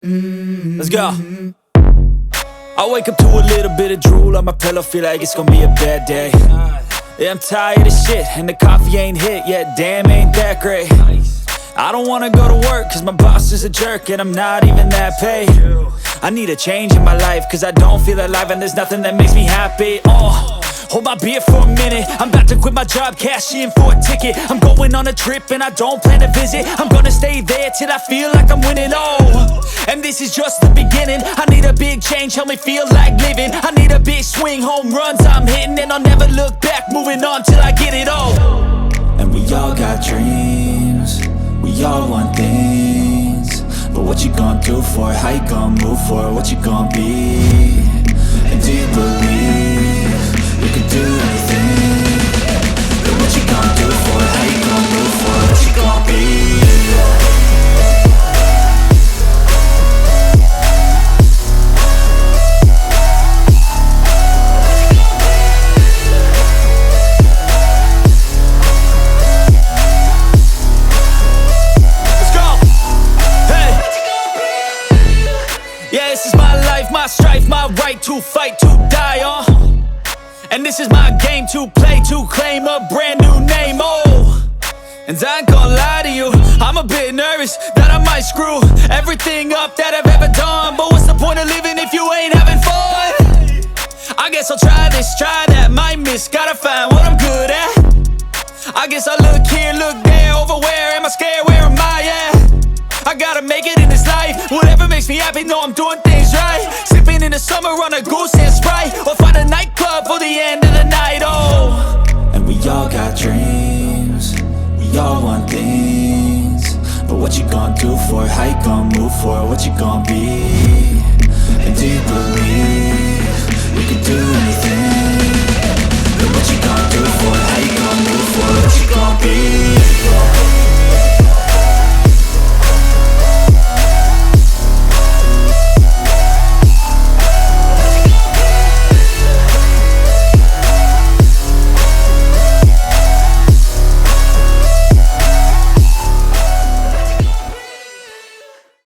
Let's go. I wake up to a little bit of drool on my pillow, feel like it's gonna be a bad day. Yeah, I'm tired of shit, and the coffee ain't hit yet, damn, ain't that great. I don't wanna go to work, cause my boss is a jerk, and I'm not even that paid. I need a change in my life, cause I don't feel alive, and there's nothing that makes me happy. Hold my beer for a minute, I'm about to quit my job, cash in for a ticket. I'm going on a trip and I don't plan to visit. I'm gonna stay there till I feel like I'm winning, and this is just the beginning. I need a big change, help me feel like living. I need a big swing, home runs I'm hitting, and I'll never look back, moving on till I get it all. And we all got dreams, we all want things, but what you gonna do for it? How you gonna move for it? What you gonna be? And do you believe you can do anything? But what you gonna do for it? How you gonna move for it? What you gonna be? Let's go! Hey! Yeah, this is my life, my strife, my right to fight, to die on. And this is my game to play, to claim a brand new name, And I ain't gonna lie to you, I'm a bit nervous that I might screw everything up that I've ever done. But what's the point of living if you ain't having fun? I guess I'll try this, try that, might miss, gotta find what I'm good at. I guess I look here, look there, over where am I scared, where am I at? I gotta make it in this life, whatever makes me happy, know I'm doing things right. Sipping in the summer on a goose and Sprite, or find a nightclub for the end of the night, And we all got dreams, we all want things, but what you gonna do for it? How you gonna move for it? What you gonna be?